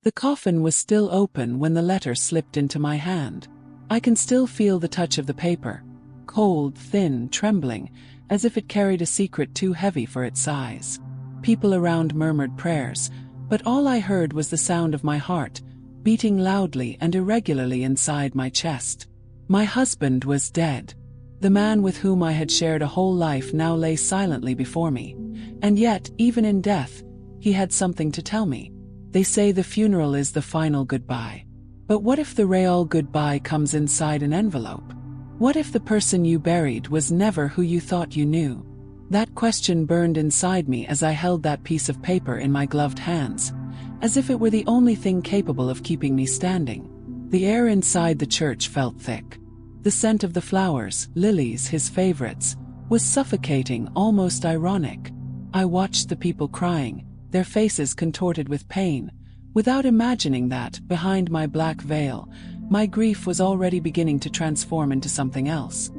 The coffin was still open when the letter slipped into my hand. I can still feel the touch of the paper, cold, thin, trembling, as if it carried a secret too heavy for its size. People around murmured prayers, but all I heard was the sound of my heart, beating loudly and irregularly inside my chest. My husband was dead. The man with whom I had shared a whole life now lay silently before me. And yet, even in death, he had something to tell me. They say the funeral is the final goodbye. But what if the real goodbye comes inside an envelope? What if the person you buried was never who you thought you knew? That question burned inside me as I held that piece of paper in my gloved hands, as if it were the only thing capable of keeping me standing. The air inside the church felt thick. The scent of the flowers, lilies, his favorites, was suffocating, almost ironic. I watched the people crying, their faces contorted with pain, without imagining that, behind my black veil, my grief was already beginning to transform into something else.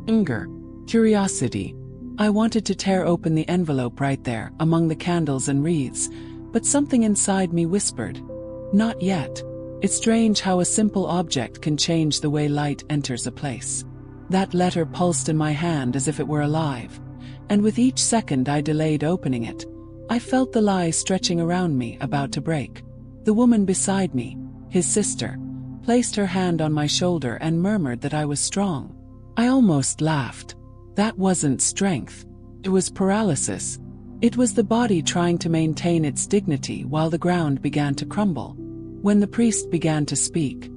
Anger. Curiosity. I wanted to tear open the envelope right there, among the candles and wreaths, but something inside me whispered, "Not yet." It's strange how a simple object can change the way light enters a place. That letter pulsed in my hand as if it were alive, and with each second I delayed opening it, I felt the lie stretching around me, about to break. The woman beside me, his sister, placed her hand on my shoulder and murmured that I was strong. I almost laughed. That wasn't strength. It was paralysis. It was the body trying to maintain its dignity while the ground began to crumble. When the priest began to speak,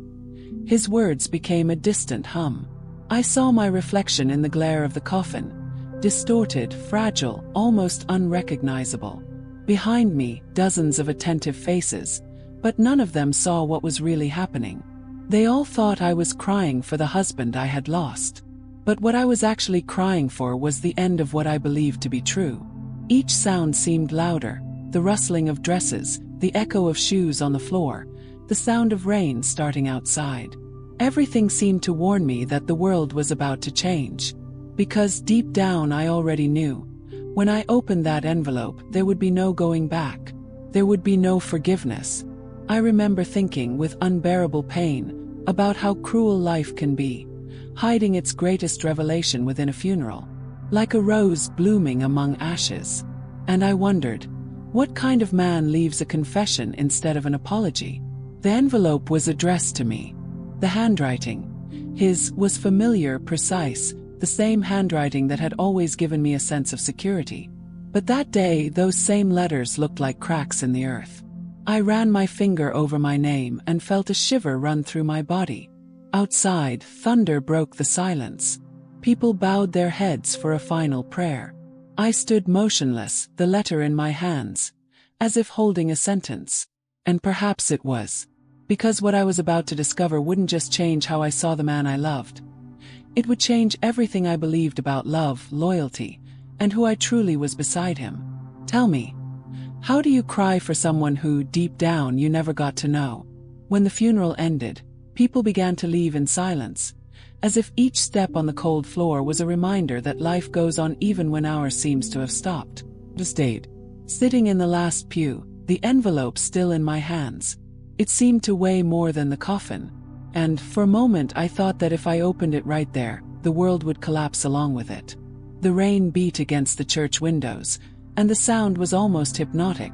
his words became a distant hum. I saw my reflection in the glare of the coffin, distorted, fragile, almost unrecognizable. Behind me, dozens of attentive faces, but none of them saw what was really happening. They all thought I was crying for the husband I had lost. But what I was actually crying for was the end of what I believed to be true. Each sound seemed louder, the rustling of dresses, the echo of shoes on the floor, the sound of rain starting outside. Everything seemed to warn me that the world was about to change. Because deep down I already knew. When I opened that envelope, there would be no going back. There would be no forgiveness. I remember thinking with unbearable pain about how cruel life can be, hiding its greatest revelation within a funeral, like a rose blooming among ashes. And I wondered, what kind of man leaves a confession instead of an apology? The envelope was addressed to me. The handwriting, his, was familiar, precise, the same handwriting that had always given me a sense of security. But that day, those same letters looked like cracks in the earth. I ran my finger over my name and felt a shiver run through my body. Outside, thunder broke the silence. People bowed their heads for a final prayer. I stood motionless, the letter in my hands, as if holding a sentence. And perhaps it was. Because what I was about to discover wouldn't just change how I saw the man I loved. It would change everything I believed about love, loyalty, and who I truly was beside him. Tell me, how do you cry for someone who, deep down, you never got to know? When the funeral ended, people began to leave in silence, as if each step on the cold floor was a reminder that life goes on even when ours seems to have stopped. I stayed, sitting in the last pew, the envelope still in my hands. It seemed to weigh more than the coffin, and for a moment I thought that if I opened it right there, the world would collapse along with it. The rain beat against the church windows, and the sound was almost hypnotic,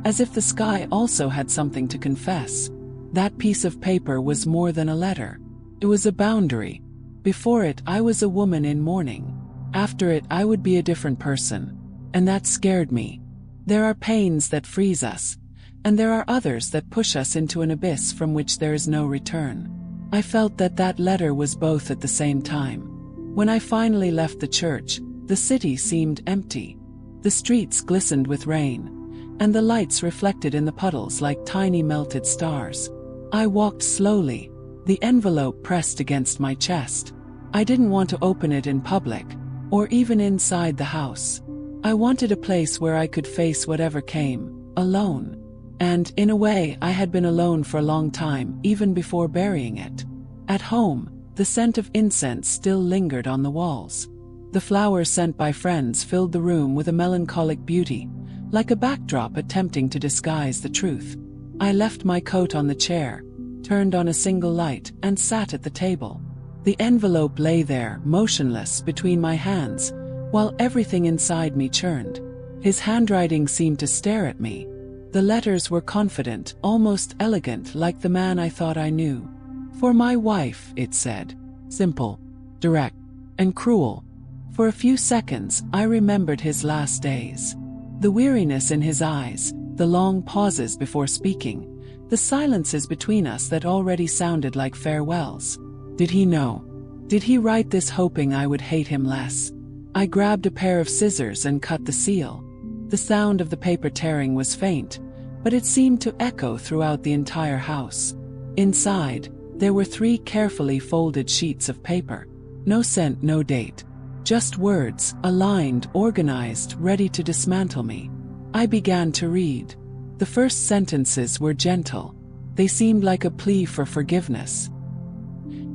as if the sky also had something to confess. That piece of paper was more than a letter. It was a boundary. Before it, I was a woman in mourning. After it, I would be a different person. And that scared me. There are pains that freeze us, and there are others that push us into an abyss from which there is no return. I felt that that letter was both at the same time. When I finally left the church, the city seemed empty. The streets glistened with rain, and the lights reflected in the puddles like tiny melted stars. I walked slowly, the envelope pressed against my chest. I didn't want to open it in public, or even inside the house. I wanted a place where I could face whatever came, alone. And, in a way, I had been alone for a long time, even before burying it. At home, the scent of incense still lingered on the walls. The flowers sent by friends filled the room with a melancholic beauty, like a backdrop attempting to disguise the truth. I left my coat on the chair, turned on a single light, and sat at the table. The envelope lay there, motionless, between my hands, while everything inside me churned. His handwriting seemed to stare at me. The letters were confident, almost elegant, like the man I thought I knew. "For my wife," it said. Simple, direct, and cruel. For a few seconds, I remembered his last days. The weariness in his eyes, the long pauses before speaking, the silences between us that already sounded like farewells. Did he know? Did he write this hoping I would hate him less? I grabbed a pair of scissors and cut the seal. The sound of the paper tearing was faint, but it seemed to echo throughout the entire house. Inside, there were 3 carefully folded sheets of paper. No scent, no date. Just words, aligned, organized, ready to dismantle me. I began to read. The first sentences were gentle. They seemed like a plea for forgiveness.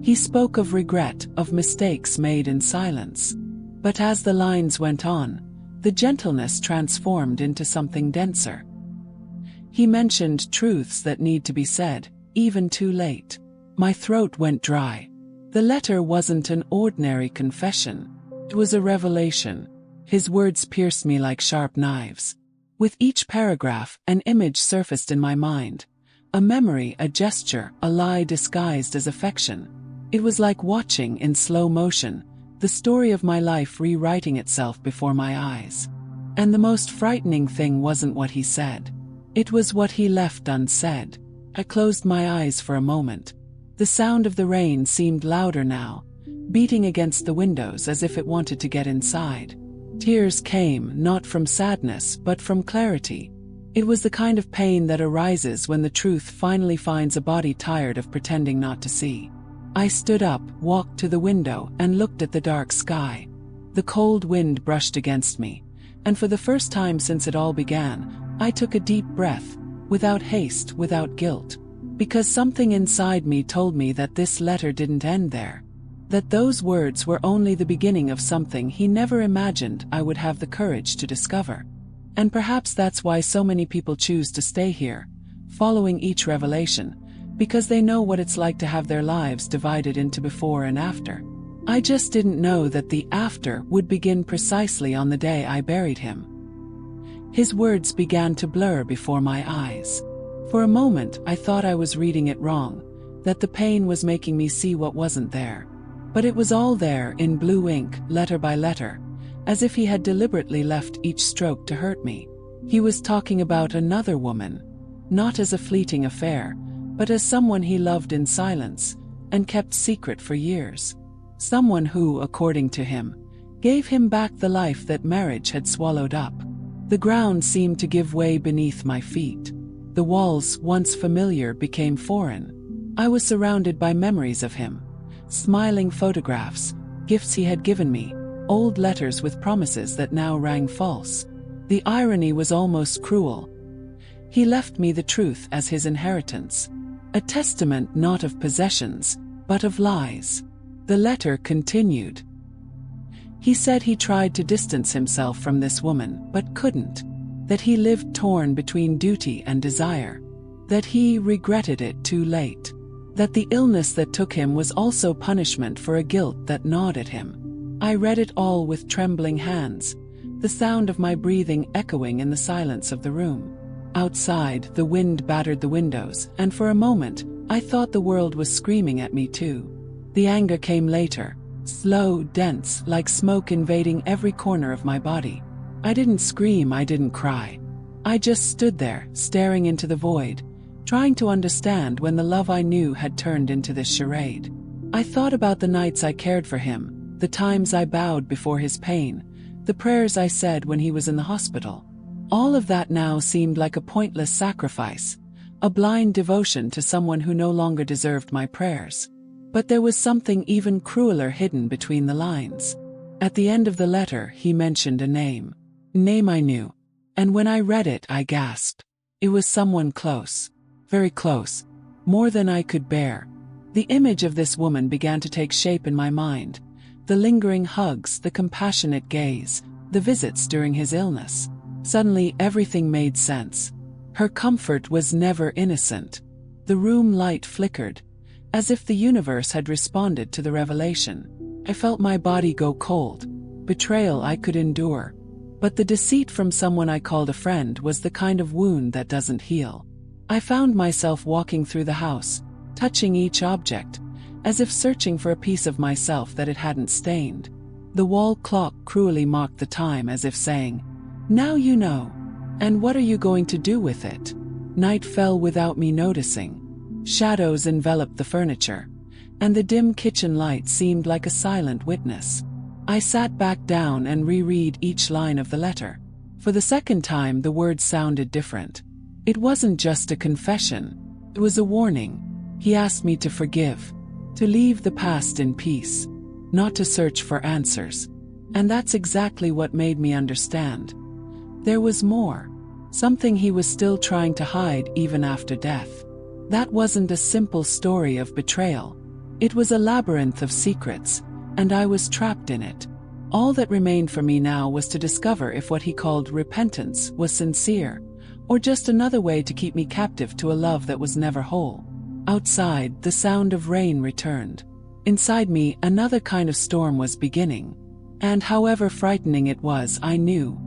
He spoke of regret, of mistakes made in silence. But as the lines went on, the gentleness transformed into something denser. He mentioned truths that need to be said, even too late. My throat went dry. The letter wasn't an ordinary confession. It was a revelation. His words pierced me like sharp knives. With each paragraph, an image surfaced in my mind. A memory, a gesture, a lie disguised as affection. It was like watching, in slow motion, the story of my life rewriting itself before my eyes. And the most frightening thing wasn't what he said. It was what he left unsaid. I closed my eyes for a moment. The sound of the rain seemed louder now, beating against the windows as if it wanted to get inside. Tears came, not from sadness, but from clarity. It was the kind of pain that arises when the truth finally finds a body tired of pretending not to see. I stood up, walked to the window, and looked at the dark sky. The cold wind brushed against me, and for the first time since it all began, I took a deep breath, without haste, without guilt. Because something inside me told me that this letter didn't end there. That those words were only the beginning of something he never imagined I would have the courage to discover. And perhaps that's why so many people choose to stay here, following each revelation, because they know what it's like to have their lives divided into before and after. I just didn't know that the after would begin precisely on the day I buried him. His words began to blur before my eyes. For a moment, I thought I was reading it wrong, that the pain was making me see what wasn't there. But it was all there in blue ink, letter by letter, as if he had deliberately left each stroke to hurt me. He was talking about another woman, not as a fleeting affair, but as someone he loved in silence, and kept secret for years. Someone who, according to him, gave him back the life that marriage had swallowed up. The ground seemed to give way beneath my feet. The walls, once familiar, became foreign. I was surrounded by memories of him. Smiling photographs, gifts he had given me, old letters with promises that now rang false. The irony was almost cruel. He left me the truth as his inheritance. A testament not of possessions, but of lies. The letter continued. He said he tried to distance himself from this woman, but couldn't. That he lived torn between duty and desire. That he regretted it too late. That the illness that took him was also punishment for a guilt that gnawed at him. I read it all with trembling hands, the sound of my breathing echoing in the silence of the room. Outside, the wind battered the windows, and for a moment, I thought the world was screaming at me too. The anger came later, slow, dense, like smoke invading every corner of my body. I didn't scream, I didn't cry. I just stood there, staring into the void, trying to understand when the love I knew had turned into this charade. I thought about the nights I cared for him, the times I bowed before his pain, the prayers I said when he was in the hospital. All of that now seemed like a pointless sacrifice, a blind devotion to someone who no longer deserved my prayers. But there was something even crueler hidden between the lines. At the end of the letter, he mentioned a name. A name I knew. And when I read it, I gasped. It was someone close. Very close. More than I could bear. The image of this woman began to take shape in my mind. The lingering hugs, the compassionate gaze, the visits during his illness. Suddenly everything made sense. Her comfort was never innocent. The room light flickered, as if the universe had responded to the revelation. I felt my body go cold. Betrayal I could endure, but the deceit from someone I called a friend was the kind of wound that doesn't heal. I found myself walking through the house, touching each object, as if searching for a piece of myself that it hadn't stained. The wall clock cruelly marked the time, as if saying, "Now you know. And what are you going to do with it?" Night fell without me noticing. Shadows enveloped the furniture, and the dim kitchen light seemed like a silent witness. I sat back down and reread each line of the letter. For the second time, the words sounded different. It wasn't just a confession. It was a warning. He asked me to forgive, to leave the past in peace, not to search for answers. And that's exactly what made me understand. There was more. Something he was still trying to hide even after death. That wasn't a simple story of betrayal. It was a labyrinth of secrets, and I was trapped in it. All that remained for me now was to discover if what he called repentance was sincere, or just another way to keep me captive to a love that was never whole. Outside, the sound of rain returned. Inside me, another kind of storm was beginning. And however frightening it was, I knew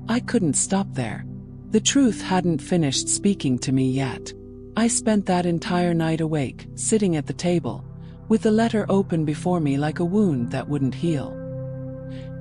I couldn't stop there. The truth hadn't finished speaking to me yet. I spent that entire night awake, sitting at the table, with the letter open before me like a wound that wouldn't heal.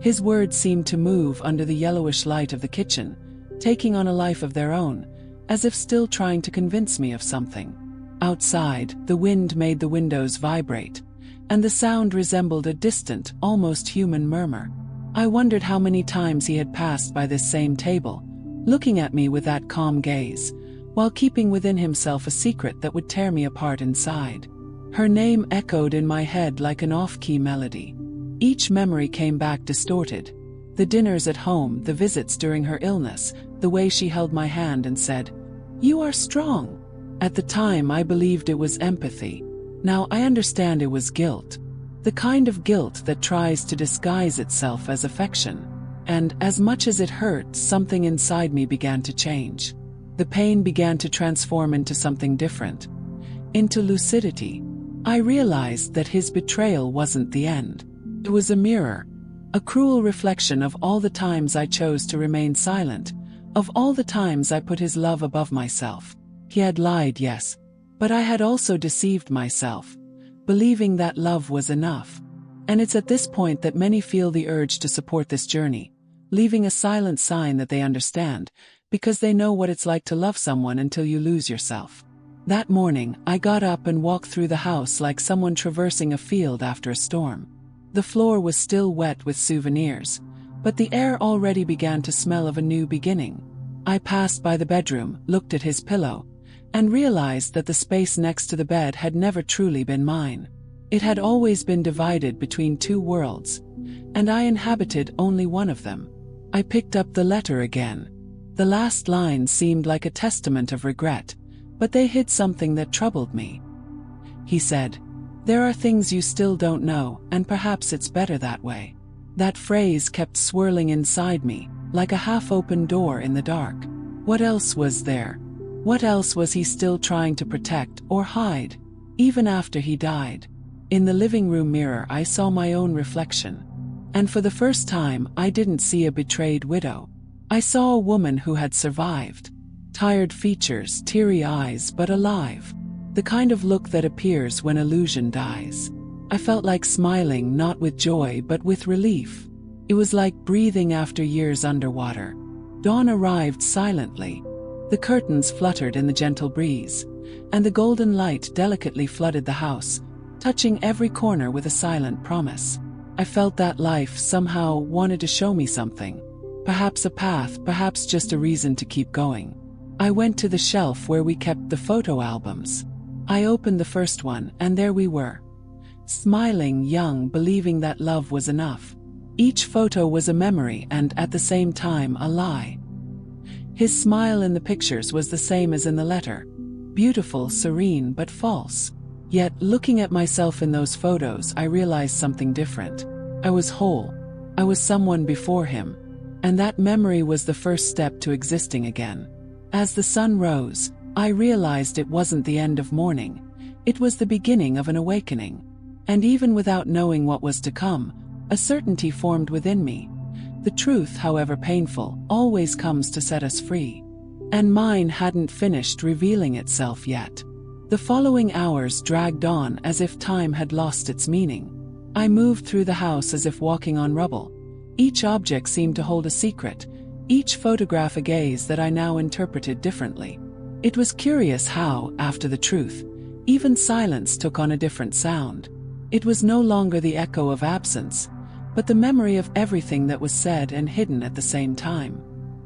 His words seemed to move under the yellowish light of the kitchen, taking on a life of their own, as if still trying to convince me of something. Outside, the wind made the windows vibrate, and the sound resembled a distant, almost human murmur. I wondered how many times he had passed by this same table, looking at me with that calm gaze, while keeping within himself a secret that would tear me apart inside. Her name echoed in my head like an off-key melody. Each memory came back distorted. The dinners at home, the visits during her illness, the way she held my hand and said, "You are strong." At the time, I believed it was empathy. Now I understand it was guilt. The kind of guilt that tries to disguise itself as affection. And as much as it hurt, something inside me began to change. The pain began to transform into something different. Into lucidity. I realized that his betrayal wasn't the end. It was a mirror. A cruel reflection of all the times I chose to remain silent, of all the times I put his love above myself. He had lied, yes, but I had also deceived myself, believing that love was enough. And it's at this point that many feel the urge to support this journey, leaving a silent sign that they understand, because they know what it's like to love someone until you lose yourself. That morning, I got up and walked through the house like someone traversing a field after a storm. The floor was still wet with souvenirs, but the air already began to smell of a new beginning. I passed by the bedroom, looked at his pillow, and realized that the space next to the bed had never truly been mine. It had always been divided between two worlds, and I inhabited only one of them. I picked up the letter again. The last line seemed like a testament of regret, but they hid something that troubled me. He said, "There are things you still don't know, and perhaps it's better that way." That phrase kept swirling inside me, like a half-open door in the dark. What else was there? What else was he still trying to protect or hide, even after he died? In the living room mirror, I saw my own reflection. And for the first time, I didn't see a betrayed widow. I saw a woman who had survived. Tired features, teary eyes, but alive. The kind of look that appears when illusion dies. I felt like smiling, not with joy but with relief. It was like breathing after years underwater. Dawn arrived silently. The curtains fluttered in the gentle breeze, and the golden light delicately flooded the house, touching every corner with a silent promise. I felt that life somehow wanted to show me something. Perhaps a path, perhaps just a reason to keep going. I went to the shelf where we kept the photo albums. I opened the first one, and there we were. Smiling, young, believing that love was enough. Each photo was a memory and, at the same time, a lie. His smile in the pictures was the same as in the letter. Beautiful, serene, but false. Yet, looking at myself in those photos, I realized something different. I was whole. I was someone before him. And that memory was the first step to existing again. As the sun rose, I realized it wasn't the end of morning. It was the beginning of an awakening. And even without knowing what was to come, a certainty formed within me. The truth, however painful, always comes to set us free. And mine hadn't finished revealing itself yet. The following hours dragged on as if time had lost its meaning. I moved through the house as if walking on rubble. Each object seemed to hold a secret, each photograph a gaze that I now interpreted differently. It was curious how, after the truth, even silence took on a different sound. It was no longer the echo of absence, but the memory of everything that was said and hidden at the same time.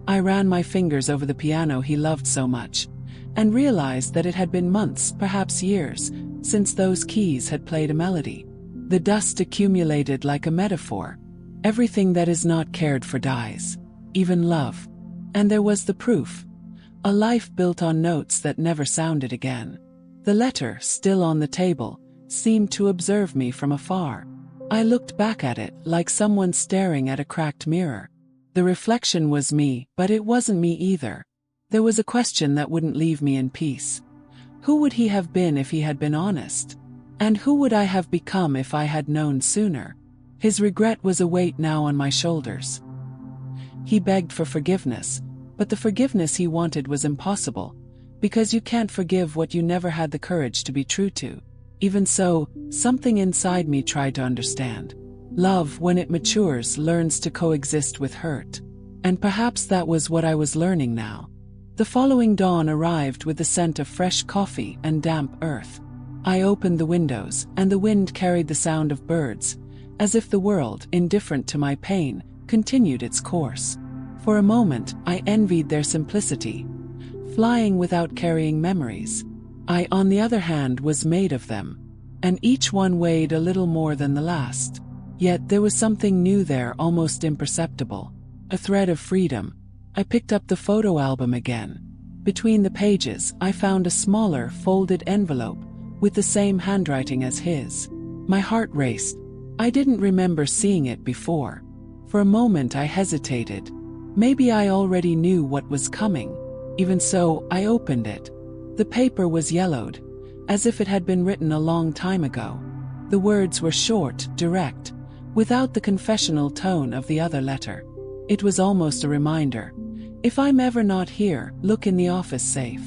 I ran my fingers over the piano he loved so much, and realized that it had been months, perhaps years, since those keys had played a melody. The dust accumulated like a metaphor. Everything that is not cared for dies, even love. And there was the proof. A life built on notes that never sounded again. The letter, still on the table, seemed to observe me from afar. I looked back at it like someone staring at a cracked mirror. The reflection was me, but it wasn't me either. There was a question that wouldn't leave me in peace. Who would he have been if he had been honest? And who would I have become if I had known sooner? His regret was a weight now on my shoulders. He begged for forgiveness, but the forgiveness he wanted was impossible, because you can't forgive what you never had the courage to be true to. Even so, something inside me tried to understand. Love, when it matures, learns to coexist with hurt. And perhaps that was what I was learning now. The following dawn arrived with the scent of fresh coffee and damp earth. I opened the windows, and the wind carried the sound of birds, as if the world, indifferent to my pain, continued its course. For a moment, I envied their simplicity, flying without carrying memories. I, on the other hand, was made of them, and each one weighed a little more than the last. Yet there was something new there, almost imperceptible. A thread of freedom. I picked up the photo album again. Between the pages, I found a smaller, folded envelope, with the same handwriting as his. My heart raced. I didn't remember seeing it before. For a moment I hesitated. Maybe I already knew what was coming. Even so, I opened it. The paper was yellowed, as if it had been written a long time ago. The words were short, direct, without the confessional tone of the other letter. It was almost a reminder. If I'm ever not here, look in the office safe.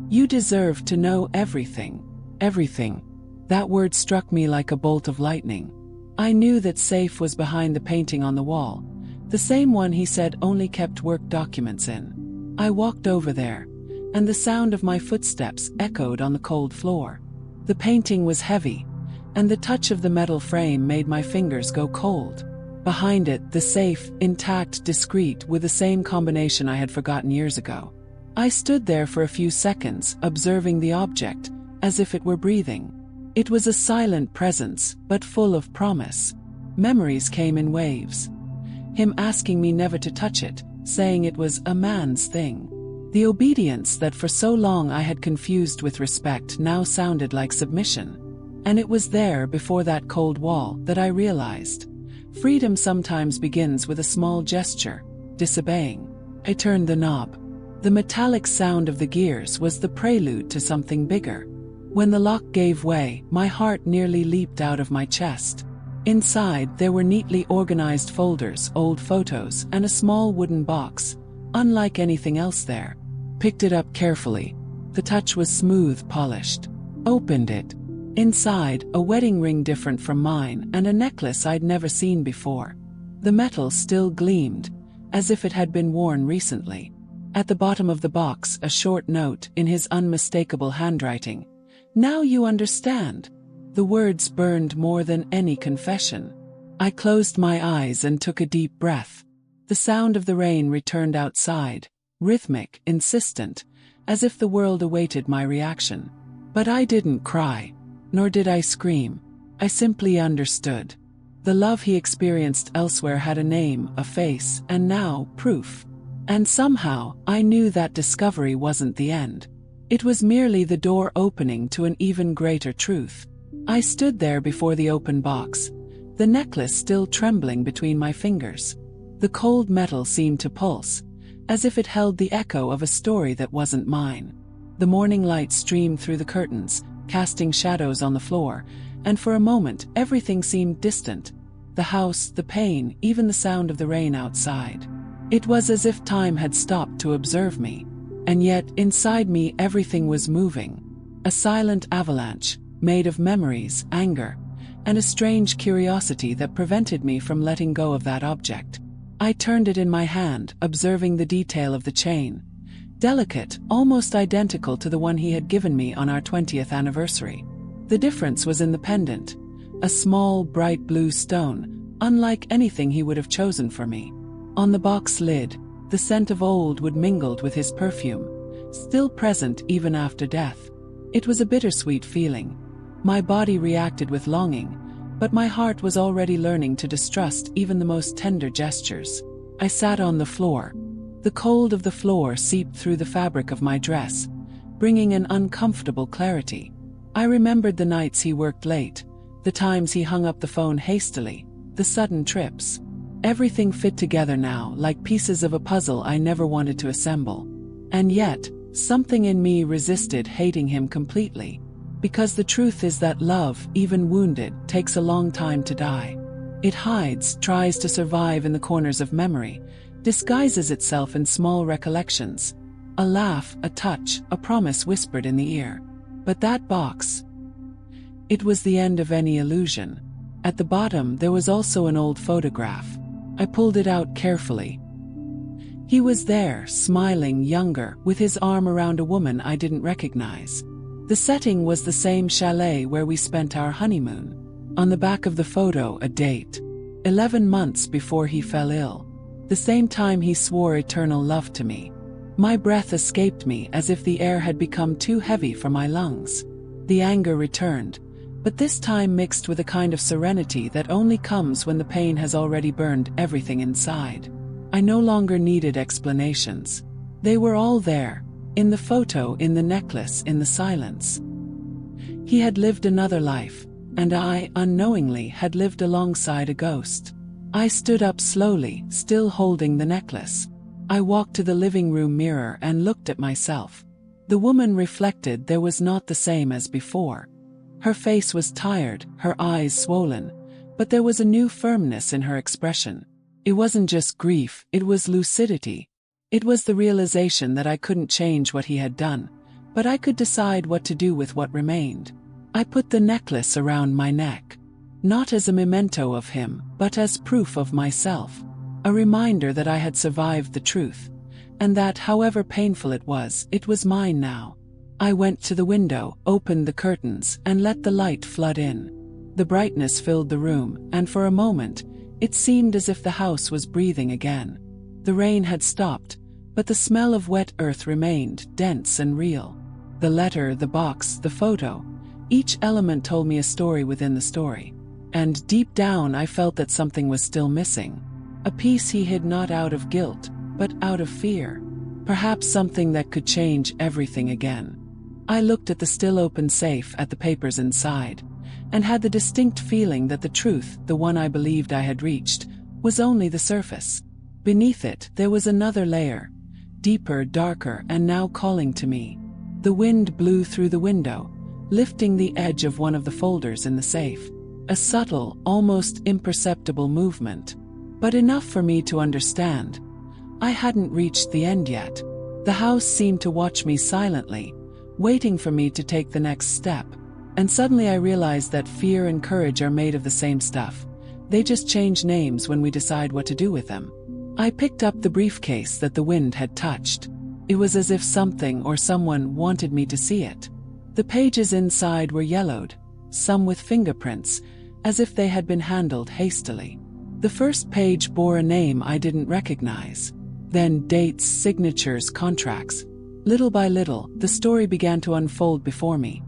You deserve to know everything. Everything. That word struck me like a bolt of lightning. I knew that safe was behind the painting on the wall, the same one he said only kept work documents in. I walked over there, and the sound of my footsteps echoed on the cold floor. The painting was heavy, and the touch of the metal frame made my fingers go cold. Behind it, the safe, intact, discreet, with the same combination I had forgotten years ago. I stood there for a few seconds, observing the object, as if it were breathing. It was a silent presence, but full of promise. Memories came in waves. Him asking me never to touch it, saying it was a man's thing. The obedience that for so long I had confused with respect now sounded like submission. And it was there, before that cold wall, that I realized. Freedom sometimes begins with a small gesture, disobeying. I turned the knob. The metallic sound of the gears was the prelude to something bigger. When the lock gave way, my heart nearly leaped out of my chest. Inside, there were neatly organized folders, old photos, and a small wooden box, unlike anything else there. Picked it up carefully. The touch was smooth, polished. Opened it. Inside, a wedding ring different from mine, and a necklace I'd never seen before. The metal still gleamed, as if it had been worn recently. At the bottom of the box, a short note, in his unmistakable handwriting. "Now you understand." The words burned more than any confession. I closed my eyes and took a deep breath. The sound of the rain returned outside, rhythmic, insistent, as if the world awaited my reaction. But I didn't cry, nor did I scream. I simply understood. The love he experienced elsewhere had a name, a face, and now, proof. And somehow, I knew that discovery wasn't the end. It was merely the door opening to an even greater truth. I stood there before the open box, the necklace still trembling between my fingers. The cold metal seemed to pulse, as if it held the echo of a story that wasn't mine. The morning light streamed through the curtains, casting shadows on the floor, and for a moment everything seemed distant. The house, the pain, even the sound of the rain outside. It was as if time had stopped to observe me. And yet, inside me everything was moving. A silent avalanche, made of memories, anger, and a strange curiosity that prevented me from letting go of that object. I turned it in my hand, observing the detail of the chain. Delicate, almost identical to the one he had given me on our 20th anniversary. The difference was in the pendant. A small, bright blue stone, unlike anything he would have chosen for me. On the box lid, the scent of old wood mingled with his perfume, still present even after death. It was a bittersweet feeling. My body reacted with longing, but my heart was already learning to distrust even the most tender gestures. I sat on the floor. The cold of the floor seeped through the fabric of my dress, bringing an uncomfortable clarity. I remembered the nights he worked late, the times he hung up the phone hastily, the sudden trips. Everything fit together now, like pieces of a puzzle I never wanted to assemble. And yet, something in me resisted hating him completely. Because the truth is that love, even wounded, takes a long time to die. It hides, tries to survive in the corners of memory, disguises itself in small recollections. A laugh, a touch, a promise whispered in the ear. But that box, it was the end of any illusion. At the bottom there was also an old photograph. I pulled it out carefully. He was there, smiling, younger, with his arm around a woman I didn't recognize. The setting was the same chalet where we spent our honeymoon. On the back of the photo, a date. 11 months before he fell ill. The same time he swore eternal love to me. My breath escaped me as if the air had become too heavy for my lungs. The anger returned, but this time mixed with a kind of serenity that only comes when the pain has already burned everything inside. I no longer needed explanations. They were all there, in the photo, in the necklace, in the silence. He had lived another life, and I, unknowingly, had lived alongside a ghost. I stood up slowly, still holding the necklace. I walked to the living room mirror and looked at myself. The woman reflected there was not the same as before. Her face was tired, her eyes swollen, but there was a new firmness in her expression. It wasn't just grief, it was lucidity. It was the realization that I couldn't change what he had done, but I could decide what to do with what remained. I put the necklace around my neck. Not as a memento of him, but as proof of myself. A reminder that I had survived the truth, and that, however painful it was mine now. I went to the window, opened the curtains, and let the light flood in. The brightness filled the room, and for a moment, it seemed as if the house was breathing again. The rain had stopped, but the smell of wet earth remained, dense and real. The letter, the box, the photo, each element told me a story within the story. And deep down I felt that something was still missing. A piece he hid not out of guilt, but out of fear. Perhaps something that could change everything again. I looked at the still open safe, at the papers inside, and had the distinct feeling that the truth, the one I believed I had reached, was only the surface. Beneath it, there was another layer, deeper, darker, and now calling to me. The wind blew through the window, lifting the edge of one of the folders in the safe. A subtle, almost imperceptible movement, but enough for me to understand. I hadn't reached the end yet. The house seemed to watch me silently, waiting for me to take the next step. And suddenly I realized that fear and courage are made of the same stuff. They just change names when we decide what to do with them. I picked up the briefcase that the wind had touched. It was as if something or someone wanted me to see it. The pages inside were yellowed, some with fingerprints, as if they had been handled hastily. The first page bore a name I didn't recognize. Then dates, signatures, contracts. Little by little, the story began to unfold before me.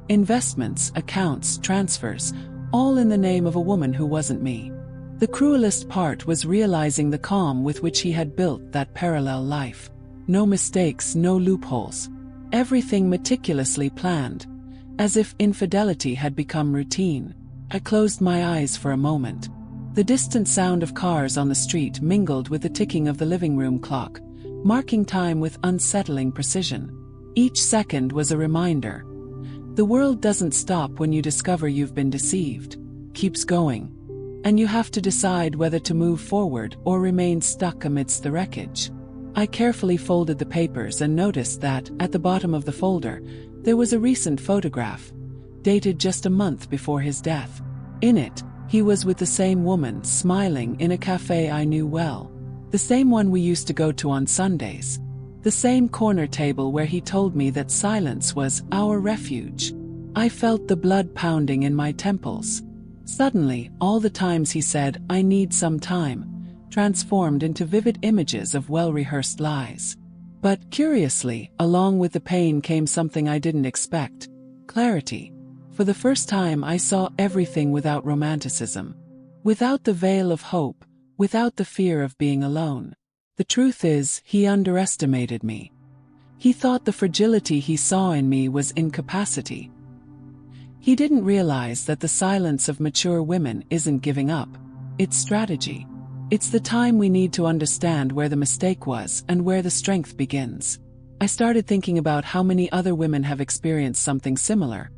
Investments, accounts, transfers, all in the name of a woman who wasn't me. The cruelest part was realizing the calm with which he had built that parallel life. No mistakes, no loopholes. Everything meticulously planned, as if infidelity had become routine. I closed my eyes for a moment. The distant sound of cars on the street mingled with the ticking of the living room clock, marking time with unsettling precision. Each second was a reminder. The world doesn't stop when you discover you've been deceived. Keeps going. And you have to decide whether to move forward or remain stuck amidst the wreckage. I carefully folded the papers and noticed that, at the bottom of the folder, there was a recent photograph, dated just a month before his death. In it, he was with the same woman, smiling in a cafe I knew well. The same one we used to go to on Sundays. The same corner table where he told me that silence was our refuge. I felt the blood pounding in my temples. Suddenly, all the times he said, "I need some time," transformed into vivid images of well-rehearsed lies. But, curiously, along with the pain came something I didn't expect: clarity. For the first time I saw everything without romanticism. Without the veil of hope, without the fear of being alone. The truth is, he underestimated me. He thought the fragility he saw in me was incapacity. He didn't realize that the silence of mature women isn't giving up. It's strategy. It's the time we need to understand where the mistake was and where the strength begins. I started thinking about how many other women have experienced something similar.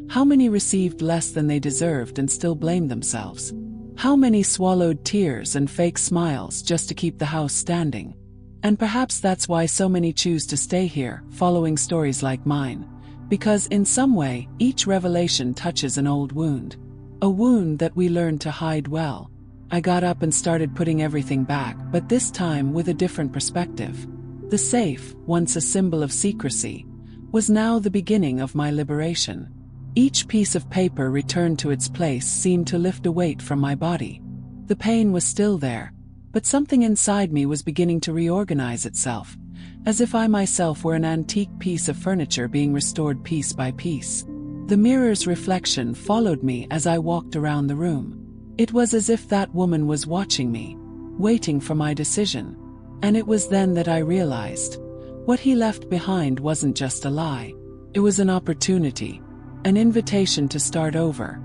How many received less than they deserved and still blamed themselves? How many swallowed tears and fake smiles just to keep the house standing? And perhaps that's why so many choose to stay here, following stories like mine. Because in some way, each revelation touches an old wound. A wound that we learned to hide well. I got up and started putting everything back, but this time with a different perspective. The safe, once a symbol of secrecy, was now the beginning of my liberation. Each piece of paper returned to its place seemed to lift a weight from my body. The pain was still there, but something inside me was beginning to reorganize itself, as if I myself were an antique piece of furniture being restored piece by piece. The mirror's reflection followed me as I walked around the room. It was as if that woman was watching me, waiting for my decision. And it was then that I realized, what he left behind wasn't just a lie. It was an opportunity. An invitation to start over.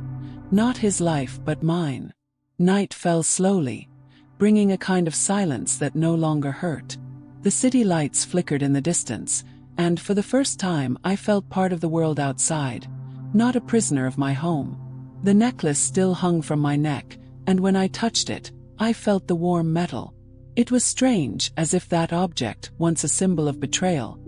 Not his life but mine. Night fell slowly, bringing a kind of silence that no longer hurt. The city lights flickered in the distance, and for the first time I felt part of the world outside, not a prisoner of my home. The necklace still hung from my neck, and when I touched it, I felt the warm metal. It was strange, as if that object, once a symbol of betrayal,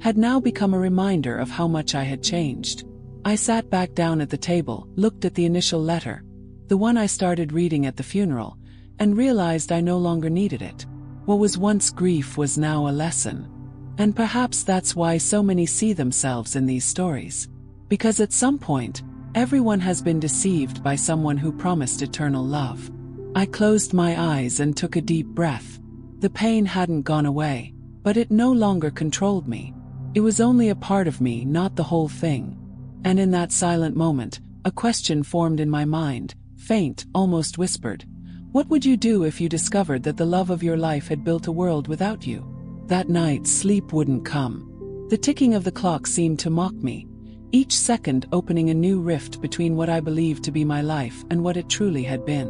had now become a reminder of how much I had changed. I sat back down at the table, looked at the initial letter, the one I started reading at the funeral, and realized I no longer needed it. What was once grief was now a lesson. And perhaps that's why so many see themselves in these stories. Because at some point, everyone has been deceived by someone who promised eternal love. I closed my eyes and took a deep breath. The pain hadn't gone away, but it no longer controlled me. It was only a part of me, not the whole thing. And in that silent moment, a question formed in my mind, faint, almost whispered. What would you do if you discovered that the love of your life had built a world without you? That night, sleep wouldn't come. The ticking of the clock seemed to mock me, each second opening a new rift between what I believed to be my life and what it truly had been.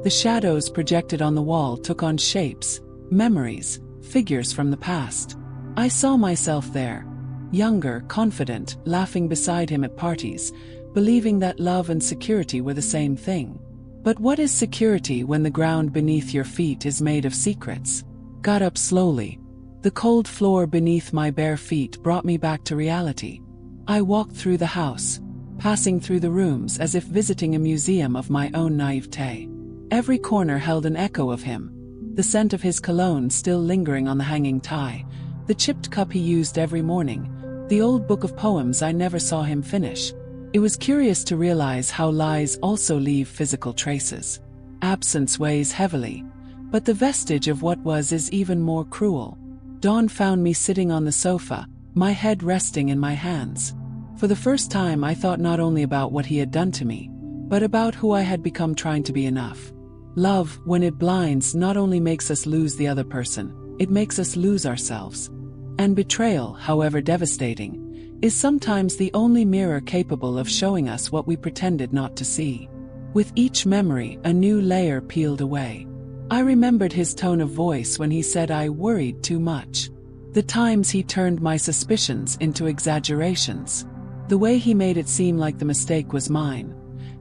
The shadows projected on the wall took on shapes, memories, figures from the past. I saw myself there. Younger, confident, laughing beside him at parties, believing that love and security were the same thing. But what is security when the ground beneath your feet is made of secrets? Got up slowly. The cold floor beneath my bare feet brought me back to reality. I walked through the house, passing through the rooms as if visiting a museum of my own naivete. Every corner held an echo of him, the scent of his cologne still lingering on the hanging tie, the chipped cup he used every morning, the old book of poems I never saw him finish. It was curious to realize how lies also leave physical traces. Absence weighs heavily, but the vestige of what was is even more cruel. Dawn found me sitting on the sofa, my head resting in my hands. For the first time I thought not only about what he had done to me, but about who I had become trying to be enough. Love, when it blinds, not only makes us lose the other person, it makes us lose ourselves. And betrayal, however devastating, is sometimes the only mirror capable of showing us what we pretended not to see. With each memory, a new layer peeled away. I remembered his tone of voice when he said I worried too much. The times he turned my suspicions into exaggerations. The way he made it seem like the mistake was mine.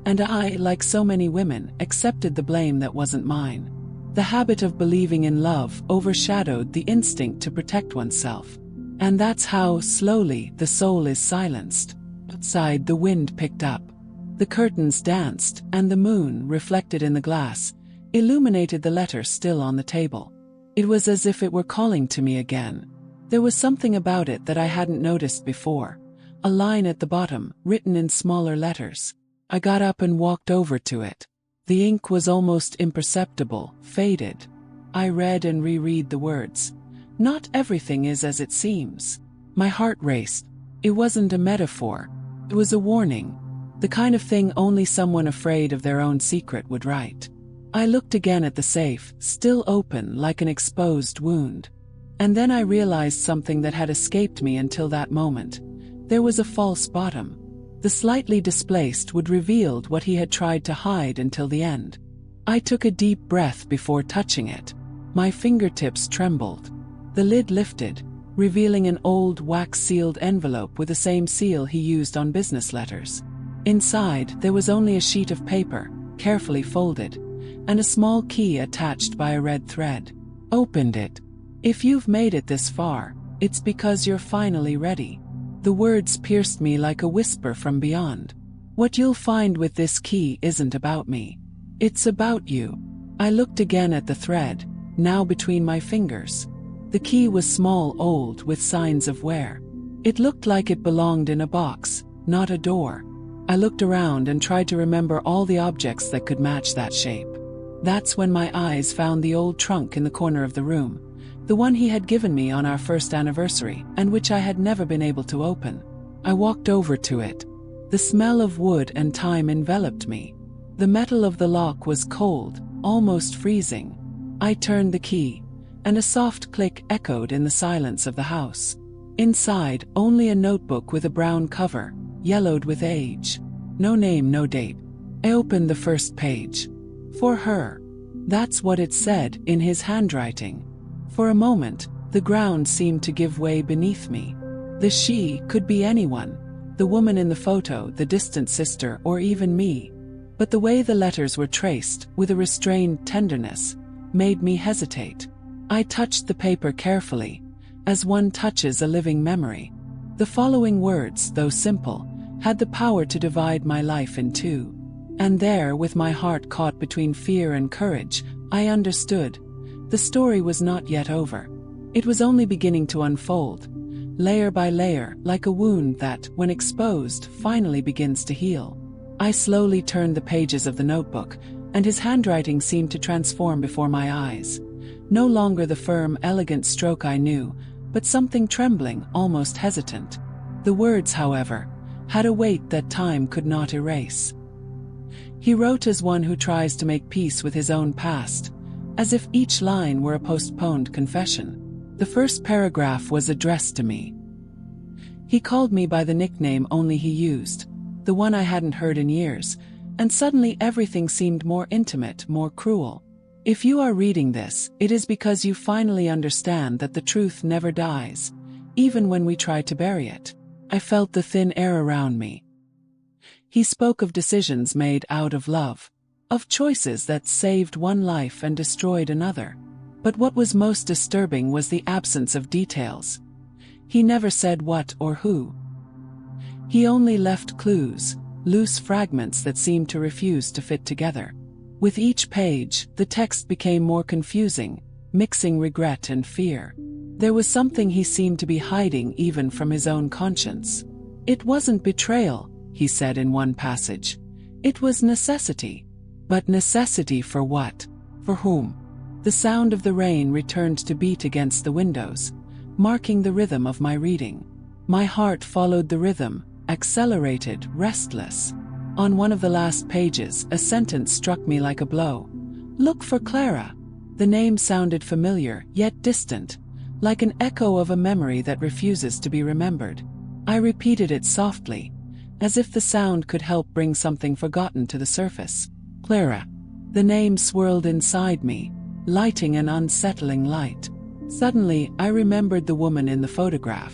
And I, like so many women, accepted the blame that wasn't mine. The habit of believing in love overshadowed the instinct to protect oneself. And that's how, slowly, the soul is silenced. Outside, the wind picked up. The curtains danced, and the moon, reflected in the glass, illuminated the letter still on the table. It was as if it were calling to me again. There was something about it that I hadn't noticed before. A line at the bottom, written in smaller letters. I got up and walked over to it. The ink was almost imperceptible, faded. I read and reread the words. Not everything is as it seems. My heart raced. It wasn't a metaphor. It was a warning. The kind of thing only someone afraid of their own secret would write. I looked again at the safe, still open like an exposed wound. And then I realized something that had escaped me until that moment. There was a false bottom. The slightly displaced wood revealed what he had tried to hide until the end. I took a deep breath before touching it. My fingertips trembled. The lid lifted, revealing an old wax-sealed envelope with the same seal he used on business letters. Inside, there was only a sheet of paper, carefully folded, and a small key attached by a red thread. Opened it. If you've made it this far, it's because you're finally ready. The words pierced me like a whisper from beyond. What you'll find with this key isn't about me. It's about you. I looked again at the thread, now between my fingers. The key was small, old, with signs of wear. It looked like it belonged in a box, not a door. I looked around and tried to remember all the objects that could match that shape. That's when my eyes found the old trunk in the corner of the room, the one he had given me on our first anniversary and which I had never been able to open. I walked over to it. The smell of wood and time enveloped me. The metal of the lock was cold, almost freezing. I turned the key, and a soft click echoed in the silence of the house. Inside, only a notebook with a brown cover, yellowed with age. No name, no date. I opened the first page. For her. That's what it said, in his handwriting. For a moment, the ground seemed to give way beneath me. The she could be anyone, the woman in the photo, the distant sister, or even me. But the way the letters were traced, with a restrained tenderness, made me hesitate. I touched the paper carefully, as one touches a living memory. The following words, though simple, had the power to divide my life in two. And there, with my heart caught between fear and courage, I understood. The story was not yet over. It was only beginning to unfold, layer by layer, like a wound that, when exposed, finally begins to heal. I slowly turned the pages of the notebook, and his handwriting seemed to transform before my eyes. No longer the firm, elegant stroke I knew, but something trembling, almost hesitant. The words, however, had a weight that time could not erase. He wrote as one who tries to make peace with his own past, as if each line were a postponed confession. The first paragraph was addressed to me. He called me by the nickname only he used, the one I hadn't heard in years, and suddenly everything seemed more intimate, more cruel. If you are reading this, it is because you finally understand that the truth never dies, even when we try to bury it. I felt the thin air around me. He spoke of decisions made out of love, of choices that saved one life and destroyed another. But what was most disturbing was the absence of details. He never said what or who. He only left clues, loose fragments that seemed to refuse to fit together. With each page, the text became more confusing, mixing regret and fear. There was something he seemed to be hiding even from his own conscience. It wasn't betrayal, he said in one passage. It was necessity. But necessity for what? For whom? The sound of the rain returned to beat against the windows, marking the rhythm of my reading. My heart followed the rhythm, accelerated, restless. On one of the last pages, a sentence struck me like a blow. Look for Clara. The name sounded familiar, yet distant, like an echo of a memory that refuses to be remembered. I repeated it softly, as if the sound could help bring something forgotten to the surface. Clara. The name swirled inside me, lighting an unsettling light. Suddenly, I remembered the woman in the photograph.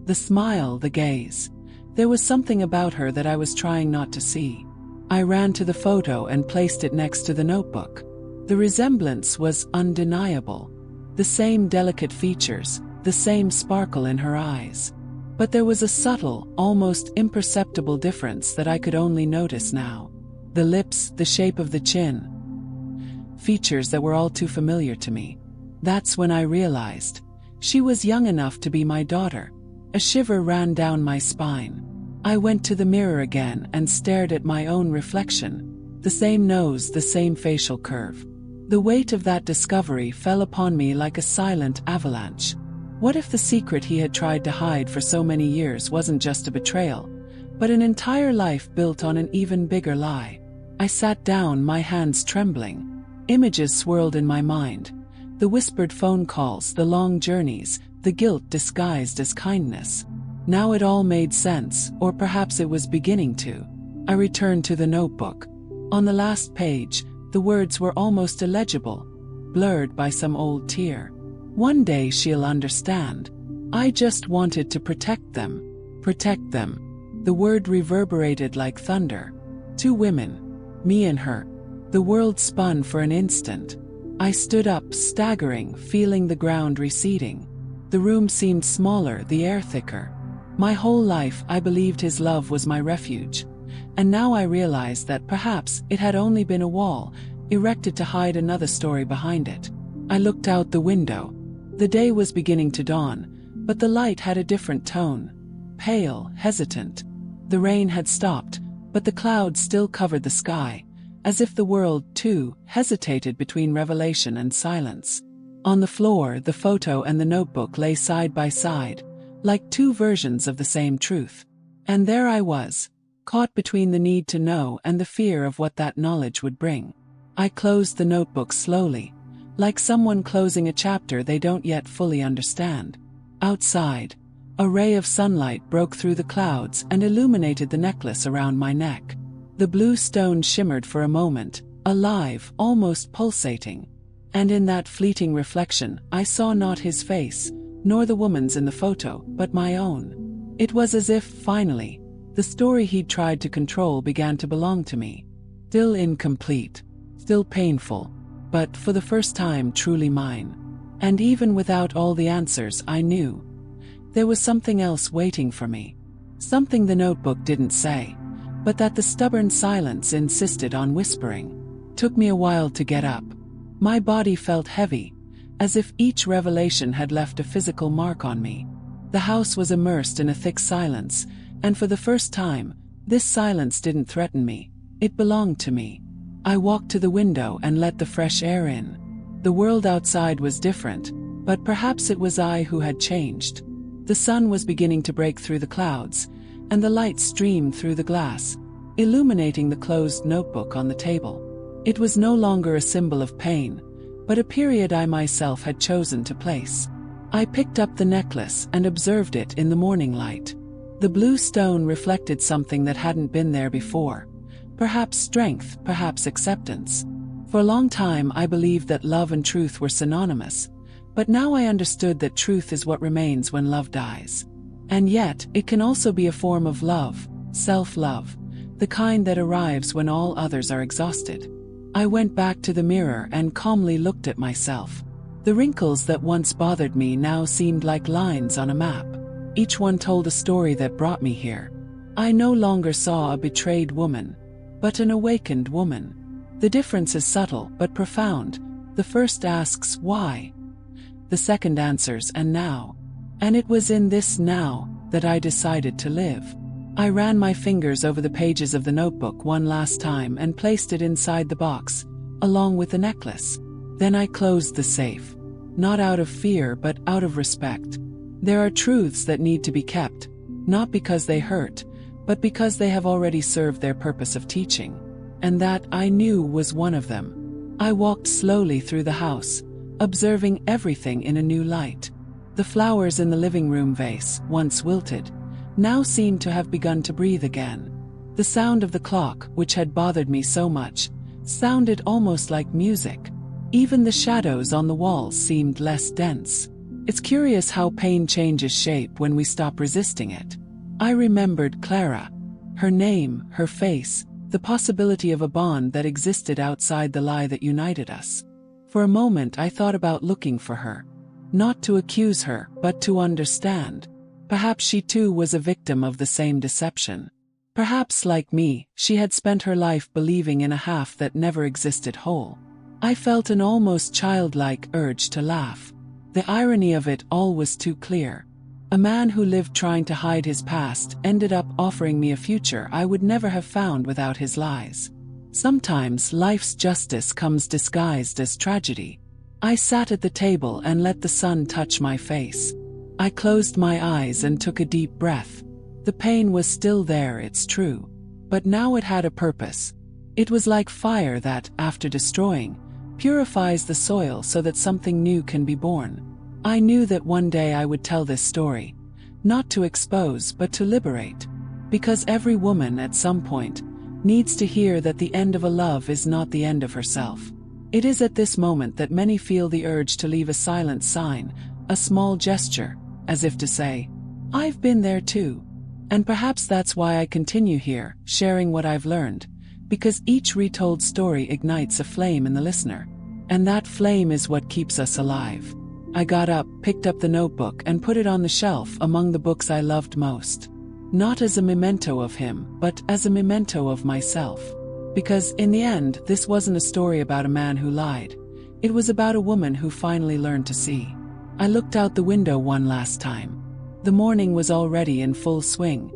The smile, the gaze. There was something about her that I was trying not to see. I ran to the photo and placed it next to the notebook. The resemblance was undeniable. The same delicate features, the same sparkle in her eyes. But there was a subtle, almost imperceptible difference that I could only notice now. The lips, the shape of the chin. Features that were all too familiar to me. That's when I realized. She was young enough to be my daughter. A shiver ran down my spine. I went to the mirror again and stared at my own reflection. The same nose, the same facial curve. The weight of that discovery fell upon me like a silent avalanche. What if the secret he had tried to hide for so many years wasn't just a betrayal, but an entire life built on an even bigger lie? I sat down, my hands trembling. Images swirled in my mind. The whispered phone calls, the long journeys, the guilt disguised as kindness. Now it all made sense, or perhaps it was beginning to. I returned to the notebook. On the last page, the words were almost illegible, blurred by some old tear. One day she'll understand. I just wanted to protect them. Protect them. The word reverberated like thunder. Two women. Me and her. The world spun for an instant. I stood up, staggering, feeling the ground receding. The room seemed smaller, the air thicker. My whole life I believed his love was my refuge. And now I realized that perhaps it had only been a wall, erected to hide another story behind it. I looked out the window. The day was beginning to dawn, but the light had a different tone. Pale, hesitant. The rain had stopped, but the clouds still covered the sky, as if the world, too, hesitated between revelation and silence. On the floor, the photo and the notebook lay side by side, like two versions of the same truth. And there I was, caught between the need to know and the fear of what that knowledge would bring. I closed the notebook slowly, like someone closing a chapter they don't yet fully understand. Outside, a ray of sunlight broke through the clouds and illuminated the necklace around my neck. The blue stone shimmered for a moment, alive, almost pulsating. And in that fleeting reflection, I saw not his face, nor the woman's in the photo, but my own. It was as if, finally, the story he'd tried to control began to belong to me. Still incomplete, still painful, but for the first time truly mine. And even without all the answers, I knew there was something else waiting for me. Something the notebook didn't say, but that the stubborn silence insisted on whispering. Took me a while to get up. My body felt heavy, as if each revelation had left a physical mark on me. The house was immersed in a thick silence, and for the first time, this silence didn't threaten me. It belonged to me. I walked to the window and let the fresh air in. The world outside was different, but perhaps it was I who had changed. The sun was beginning to break through the clouds, and the light streamed through the glass, illuminating the closed notebook on the table. It was no longer a symbol of pain, but a period I myself had chosen to place. I picked up the necklace and observed it in the morning light. The blue stone reflected something that hadn't been there before. Perhaps strength, perhaps acceptance. For a long time I believed that love and truth were synonymous, but now I understood that truth is what remains when love dies. And yet, it can also be a form of love, self-love, the kind that arrives when all others are exhausted. I went back to the mirror and calmly looked at myself. The wrinkles that once bothered me now seemed like lines on a map. Each one told a story that brought me here. I no longer saw a betrayed woman, but an awakened woman. The difference is subtle but profound. The first asks why. The second answers and now. And it was in this now that I decided to live. I ran my fingers over the pages of the notebook one last time and placed it inside the box, along with the necklace. Then I closed the safe. Not out of fear but out of respect. There are truths that need to be kept, not because they hurt, but because they have already served their purpose of teaching. And that, I knew, was one of them. I walked slowly through the house, observing everything in a new light. The flowers in the living room vase, once wilted, now seemed to have begun to breathe again. The sound of the clock, which had bothered me so much, sounded almost like music. Even the shadows on the walls seemed less dense. It's curious how pain changes shape when we stop resisting it. I remembered Clara. Her name, her face, the possibility of a bond that existed outside the lie that united us. For a moment I thought about looking for her. Not to accuse her, but to understand. Perhaps she too was a victim of the same deception. Perhaps, like me, she had spent her life believing in a half that never existed whole. I felt an almost childlike urge to laugh. The irony of it all was too clear. A man who lived trying to hide his past ended up offering me a future I would never have found without his lies. Sometimes life's justice comes disguised as tragedy. I sat at the table and let the sun touch my face. I closed my eyes and took a deep breath. The pain was still there, it's true. But now it had a purpose. It was like fire that, after destroying, purifies the soil so that something new can be born. I knew that one day I would tell this story, not to expose but to liberate. Because every woman at some point needs to hear that the end of a love is not the end of herself. It is at this moment that many feel the urge to leave a silent sign, a small gesture, as if to say, I've been there too. And perhaps that's why I continue here, sharing what I've learned, because each retold story ignites a flame in the listener. And that flame is what keeps us alive. I got up, picked up the notebook, and put it on the shelf among the books I loved most. Not as a memento of him, but as a memento of myself. Because, in the end, this wasn't a story about a man who lied. It was about a woman who finally learned to see. I looked out the window one last time. The morning was already in full swing,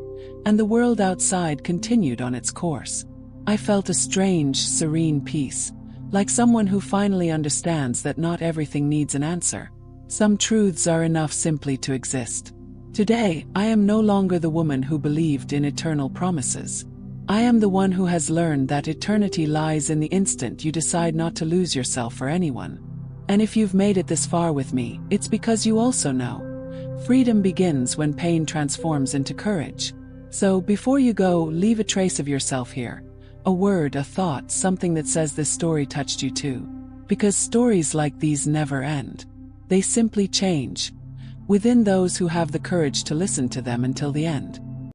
and the world outside continued on its course. I felt a strange, serene peace, like someone who finally understands that not everything needs an answer. Some truths are enough simply to exist. Today, I am no longer the woman who believed in eternal promises. I am the one who has learned that eternity lies in the instant you decide not to lose yourself for anyone. And if you've made it this far with me, it's because you also know. Freedom begins when pain transforms into courage. So before you go, leave a trace of yourself here. A word, a thought, something that says this story touched you too. Because stories like these never end. They simply change, within those who have the courage to listen to them until the end.